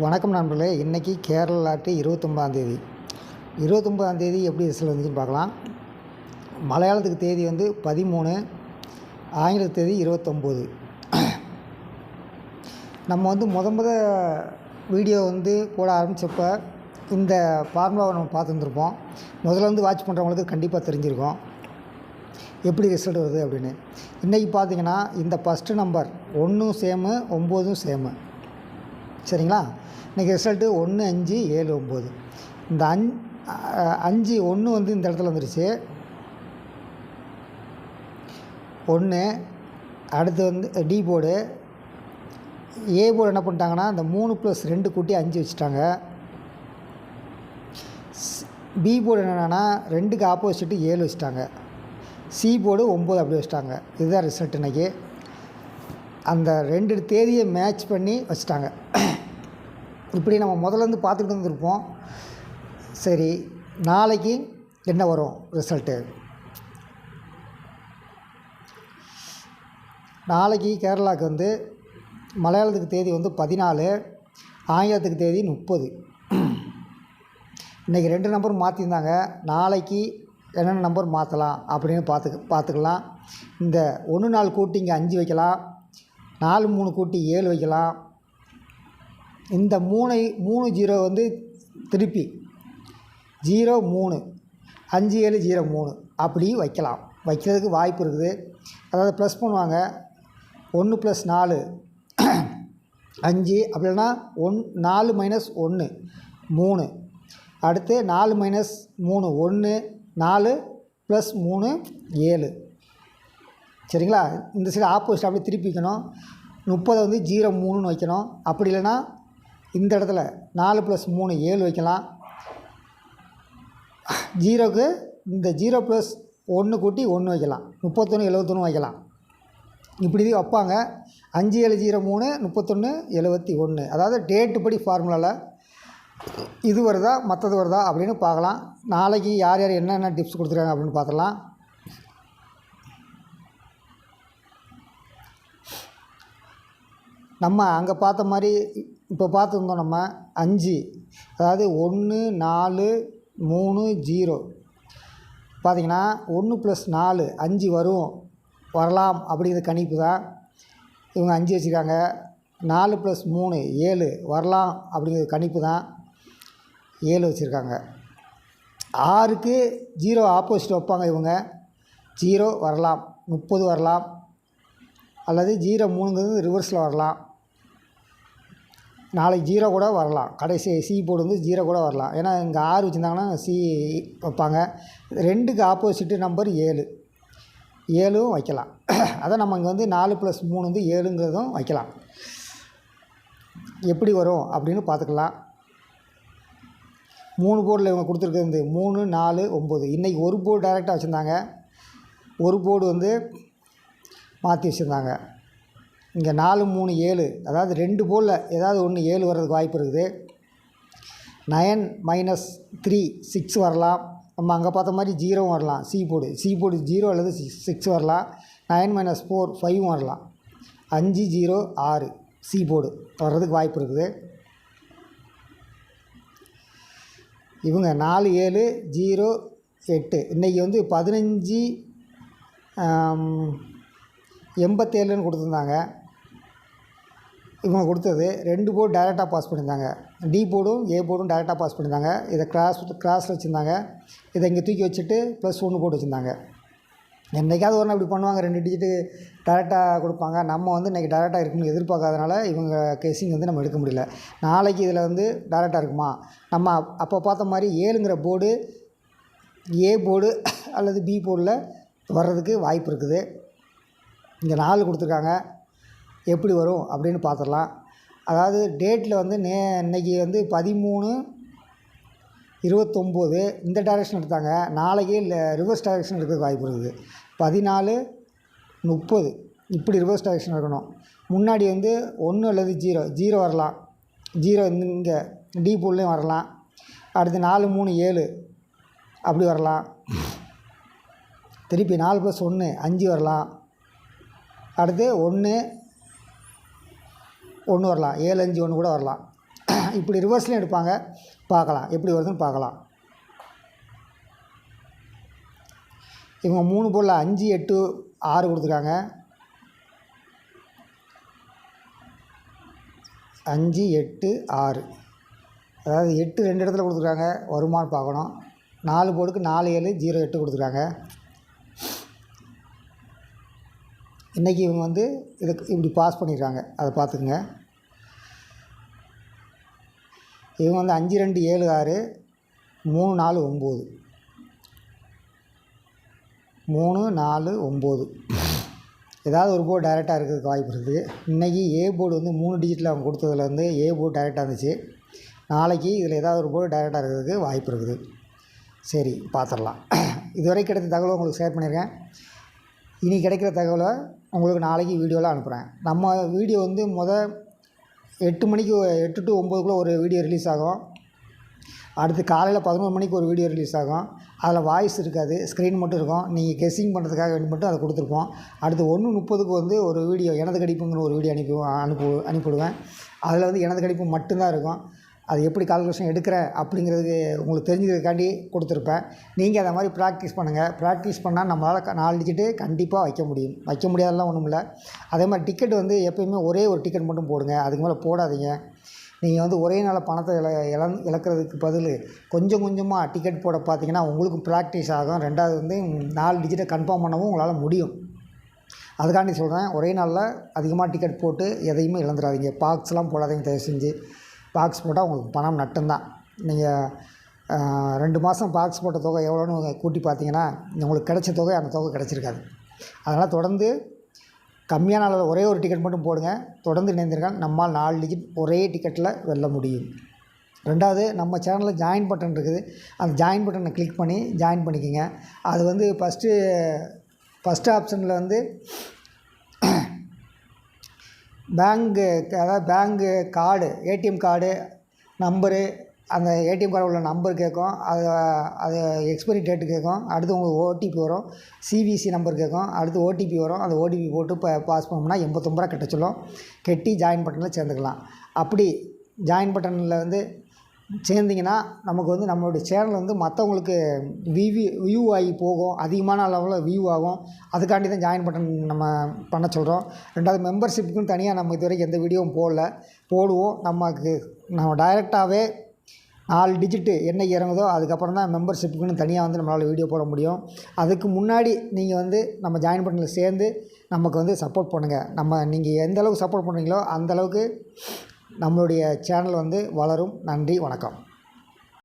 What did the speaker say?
வணக்கம் நண்பர்களே. இன்றைக்கி கேரளாட்டு 29ஆம் தேதி எப்படி ரிசல்ட் வந்துச்சுன்னு பார்க்கலாம். மலையாளத்துக்கு தேதி வந்து 13, ஆங்கில தேதி 29. நம்ம வந்து முத வீடியோ வந்து போட ஆரம்பித்தப்போ இந்த ஃபார்முலாவை நம்ம பார்த்துருந்துருப்போம். முதல்ல வந்து வாட்ச் பண்ணுறவங்களுக்கு கண்டிப்பாக தெரிஞ்சிருக்கும் எப்படி ரிசல்ட் வருது அப்படின்னு. இன்றைக்கி பார்த்திங்கன்னா இந்த ஃபஸ்ட்டு நம்பர் 1 சேமு 9 சேமு, சரிங்களா? இன்றைக்கி ரிசல்ட்டு 1, 5, 7, 9. இந்த 5 1 வந்து இந்த இடத்துல வந்துருச்சு 1. அடுத்து வந்து டி போர்டு. ஏ போர்டு என்ன பண்ணிட்டாங்கன்னா இந்த 3 + 2 கூட்டி 5 வச்சுட்டாங்க. பி போர்டு என்னென்னா 2க்கு ஆப்போசிட்டு 7 வச்சுட்டாங்க. சி போர்டு 9 அப்படி வச்சுட்டாங்க. இதுதான் ரிசல்ட். இன்றைக்கி அந்த 2 தேதியை மேட்ச் பண்ணி வச்சுட்டாங்க. இப்படி நம்ம முதலேருந்து பார்த்துக்கிட்டு வந்துருப்போம். சரி, நாளைக்கு என்ன வரும் ரிசல்ட்டு? நாளைக்கு கேரளாவுக்கு வந்து மலையாளத்துக்கு தேதி வந்து 14, ஆங்கிலத்துக்கு தேதி 30. இன்றைக்கி 2 நம்பர் மாற்றிருந்தாங்க. நாளைக்கு என்னென்ன நம்பர் மாற்றலாம் அப்படின்னு பார்த்துக்கலாம். இந்த 1 4 கூட்டி இங்கே 5 வைக்கலாம். 4 3 கூட்டி 7 வைக்கலாம். இந்த 3 0 வந்து திருப்பி 0 3 5 7 0 3 அப்படி வைக்கலாம். வைக்கிறதுக்கு வாய்ப்பு இருக்குது. அதாவது ப்ளஸ் பண்ணுவாங்க. 1 + 4 5, அப்படின்னா 4 - 1 3. அடுத்து 4 - 3 1, 4 + 3 7. சரிங்களா? இந்த சைடு ஆப்போசிட் அப்படியே திருப்பிக்கணும். 30 வந்து 0 3ன்னு வைக்கணும். அப்படி இல்லைன்னா இந்த இடத்துல 4 + 3 7 வைக்கலாம். 0க்கு இந்த 0 + 1 கூட்டி 1 வைக்கலாம். 31 71 வைக்கலாம். இப்படி வைப்பாங்க. 5 7 0 3 31 71. அதாவது டேட்டு படி ஃபார்முலாவில் இது வருதா மற்றது வருதா அப்படின்னு பார்க்கலாம். நாளைக்கு யார் யார் என்னென்ன டிப்ஸ் கொடுத்துருக்காங்க அப்படின்னு பார்த்துடலாம். நம்ம அங்கே பார்த்த மாதிரி இப்போ பார்த்துருந்தோம். நம்ம 5, அதாவது 1 4 3 0 பார்த்திங்கன்னா 1 + 4 5 வரலாம் அப்படிங்கிற கணிப்பு தான். இவங்க 5 வச்சுருக்காங்க. 4 + 3 7 வரலாம் அப்படிங்கிற கணிப்பு தான் 7 வச்சுருக்காங்க. 6க்கு 0 ஆப்போசிட் வைப்பாங்க இவங்க. 0 வரலாம், 30 வரலாம், அல்லது 0 3ங்கிறது ரிவர்ஸில் வரலாம். நாளைக்கு 0 கூட வரலாம். கடைசி சி போர்டு வந்து 0 கூட வரலாம். ஏன்னா இங்கே 6 வச்சுருந்தாங்கன்னா சி வைப்பாங்க. 2க்கு ஆப்போசிட்டு நம்பர் 7 வைக்கலாம். அதான் நம்ம இங்கே வந்து 4 + 3 வந்து 7ங்கிறதும் வைக்கலாம். எப்படி வரும் அப்படின்னு பார்த்துக்கலாம். 3 போர்டில் இவங்க கொடுத்துருக்குறது வந்து 3 4 9. இன்றைக்கி ஒரு போர்டு டைரெக்டாக வச்சுருந்தாங்க. ஒரு போர்டு வந்து மாற்றி வச்சுருந்தாங்க. இங்கே 4 3 7, அதாவது 2 போர்டில் ஏதாவது ஒன்று 7 வர்றதுக்கு வாய்ப்பு இருக்குது. 9 - 3 6 வரலாம். நம்ம அங்கே பார்த்த மாதிரி 0 வரலாம். சி போர்டு 0 அல்லது 6 வரலாம். 9 - 4 5 வரலாம். 5 0 6 சி போர்டு வர்றதுக்கு வாய்ப்பு இருக்குது. இவங்க 4 7 0 8. இன்றைக்கி வந்து 15 87ன்னு கொடுத்துருந்தாங்க. இவங்க கொடுத்தது 2 போர்டு டைரெக்டாக பாஸ் பண்ணியிருந்தாங்க. டி போர்டும் ஏ போர்டும் டைரெக்டாக பாஸ் பண்ணியிருந்தாங்க. இதை கிராஸில் வச்சுருந்தாங்க. இதை இங்கே தூக்கி வச்சுட்டு +1 போட்டு வச்சுருந்தாங்க. என்றைக்காவது ஒரு நாள் இப்படி பண்ணுவாங்க. 2 டிஜிட்டு டைரெக்டாக கொடுப்பாங்க. நம்ம வந்து இன்றைக்கி டைரெக்டாக இருக்குன்னு எதிர்பார்க்காதனால இவங்க கேசிங் வந்து நம்ம எடுக்க முடியல. நாளைக்கு இதில் வந்து டைரெக்டாக இருக்குமா? நம்ம அப்போ பார்த்த மாதிரி 7ங்கிற போர்டு ஏ போர்டு அல்லது பி போர்டில் வர்றதுக்கு வாய்ப்பு இருக்குது. இங்கே 4 கொடுத்துருக்காங்க. எப்படி வரும் அப்படின்னு பார்த்துடலாம். அதாவது டேட்டில் வந்து இன்றைக்கி வந்து 13 29 இந்த டைரெக்ஷன் எடுத்தாங்க. நாளைக்கு ரிவர்ஸ் டைரெக்ஷன் எடுக்கிறதுக்கு வாய்ப்பு இருக்குது. 14 30 இப்படி ரிவர்ஸ் டைரெக்ஷன் இருக்கணும். முன்னாடி வந்து 1 அல்லது 0 வரலாம். 0 இங்கே டி போர்ட்லேயும் வரலாம். அடுத்து 4 3 7 அப்படி வரலாம். திருப்பி 4 + 1 5 வரலாம். அடுத்து 1 வரலாம். 7 5 1 கூட வரலாம். இப்படி ரிவர்ஸ்லையும் எடுப்பாங்க, பார்க்கலாம் எப்படி வருதுன்னு பார்க்கலாம். இவங்க 3 போர்டில் 5, 8, 6 கொடுத்துருக்காங்க. 5, 8, 6, அதாவது 8 2 இடத்துல கொடுத்துருக்காங்க, வருமானு பார்க்கணும். 4 போர்டுக்கு 4, 7, 0, 8 கொடுத்துருக்காங்க. இன்றைக்கி இவங்க வந்து இதுக்கு இப்படி பாஸ் பண்ணியிருக்காங்க, அதை பார்த்துக்குங்க. இவங்க வந்து 5, 2, 7, 6, 3, 4, 9, 3, 4, 9 ஏதாவது ஒரு போர்டு டைரெக்டாக இருக்கிறதுக்கு வாய்ப்பு இருக்குது. இன்றைக்கி ஏ போர்டு வந்து 3 டிஜிட்டில் அவங்க கொடுத்ததுல வந்து ஏ போர்டு டைரெக்டாக இருந்துச்சு. நாளைக்கு இதில் ஏதாவது ஒரு போர்டு டைரெக்டாக இருக்கிறதுக்கு வாய்ப்பு இருக்குது. சரி, பார்த்துடலாம். இதுவரை கிடைத்த தகவலை உங்களுக்கு ஷேர் பண்ணியிருக்கேன். இனி கிடைக்கிற தகவலை உங்களுக்கு நாளைக்கு வீடியோவில் அனுப்புகிறேன். நம்ம வீடியோ வந்து 8 மணிக்கு 8 to 9க்குள்ளே ஒரு வீடியோ ரிலீஸ் ஆகும். அடுத்து காலையில் 11 மணிக்கு ஒரு வீடியோ ரிலீஸ் ஆகும். அதில் வாய்ஸ் இருக்காது, ஸ்க்ரீன் மட்டும் இருக்கும். நீங்கள் கெஸ்ஸிங் பண்ணுறதுக்காக வேண்டி மட்டும் அதை கொடுத்துருப்போம். அடுத்து 1:30க்கு வந்து ஒரு வீடியோ எனது கணிப்புங்கிற ஒரு வீடியோ அனுப்பிவிடுவேன். அதில் வந்து எனது கணிப்பு மட்டும்தான் இருக்கும். அது எப்படி கால்குலேஷன் எடுக்கிறேன் அப்படிங்கிறது உங்களுக்கு தெரிஞ்சதுக்காண்டி கொடுத்துருப்பேன். நீங்கள் அதை மாதிரி ப்ராக்டிஸ் பண்ணுங்கள். ப்ராக்டிஸ் பண்ணால் நம்மளால் 4 டிஜிட்டு கண்டிப்பாக வைக்க முடியும். வைக்க முடியாதெல்லாம் ஒன்றும் இல்லை. அதே மாதிரி டிக்கெட் வந்து எப்போயுமே ஒரே ஒரு டிக்கெட் மட்டும் போடுங்க, அதுக்கு மேலே போடாதீங்க. நீங்கள் வந்து ஒரே நாளில் பணத்தை இழக்கிறதுக்கு பதில் கொஞ்சம் கொஞ்சமாக டிக்கெட் போட பார்த்தீங்கன்னா உங்களுக்கும் ப்ராக்டிஸ் ஆகும். 2வது வந்து 4 டிஜிட்டை கன்ஃபார்ம் பண்ணவும் உங்களால் முடியும். அதுக்காண்டி சொல்கிறேன், ஒரே நாளில் அதிகமாக டிக்கெட் போட்டு எதையுமே இழந்துடாதீங்க. பாக்ஸ்லாம் போடாதீங்க தயவு செஞ்சு. பாக்ஸ் போட்டால் உங்களுக்கு பணம் நட்டம்தான். நீங்கள் 2 மாதம் பாக்ஸ் போட்ட தொகை எவ்வளோன்னு கூட்டி பார்த்தீங்கன்னா உங்களுக்கு கிடைச்ச தொகை அந்த தொகை கிடச்சிருக்காது. அதனால் தொடர்ந்து கம்மியான அளவில் ஒரே ஒரு டிக்கெட் மட்டும் போடுங்க. தொடர்ந்து இணைந்திருக்காங்க. நம்மால் 4 டிஜிட் ஒரே டிக்கெட்டில் வெல்ல முடியும். 2வது நம்ம சேனலில் ஜாயின் பட்டன் இருக்குது. அந்த ஜாயின் பட்டனை கிளிக் பண்ணி ஜாயின் பண்ணிக்கோங்க. அது வந்து ஃபஸ்ட்டு ஆப்ஷனில் வந்து bank card, ATM card number, அந்த ஏடிஎம் கார்டு உள்ள நம்பர் கேட்கும். அது எக்ஸ்பைரி டேட்டு கேட்கும். அடுத்து உங்களுக்கு ஓடிபி வரும். சிவிசி நம்பர் கேட்கும். அடுத்து ஓடிபி வரும். அந்த ஓடிபி போட்டு பாஸ் பண்ணோம்னா 89 ரூபா கட்ட சொல்லும். கட்டி ஜாயின் பட்டனில் சேர்ந்துக்கலாம். அப்படி ஜாயின் பட்டனில் வந்து சேர்ந்திங்கன்னா நமக்கு வந்து நம்மளுடைய சேனல் வந்து மற்றவங்களுக்கு வியூ ஆகி போகும். அதிகமான அளவில் வியூ ஆகும். அதுக்காண்டி தான் ஜாயின் பட்டன் நம்ம பண்ண சொல்கிறோம். 2வது மெம்பர்ஷிப்புக்குன்னு தனியாக நம்ம இது வரைக்கும் எந்த வீடியோவும் போடுவோம். நம்ம டைரெக்டாகவே 4 டிஜிட்டு என்ன இறங்குதோ அதுக்கப்புறம் தான் மெம்பர்ஷிப்புக்குன்னு தனியாக வந்து நம்மளால் வீடியோ போட முடியும். அதுக்கு முன்னாடி நீங்கள் வந்து நம்ம ஜாயின் பட்டனில் சேர்ந்து நமக்கு வந்து சப்போர்ட் பண்ணுங்கள். நீங்கள் எந்த அளவுக்கு சப்போர்ட் பண்ணுறீங்களோ அந்தளவுக்கு நம்மளுடைய சேனல் வந்து வளரும். நன்றி, வணக்கம்.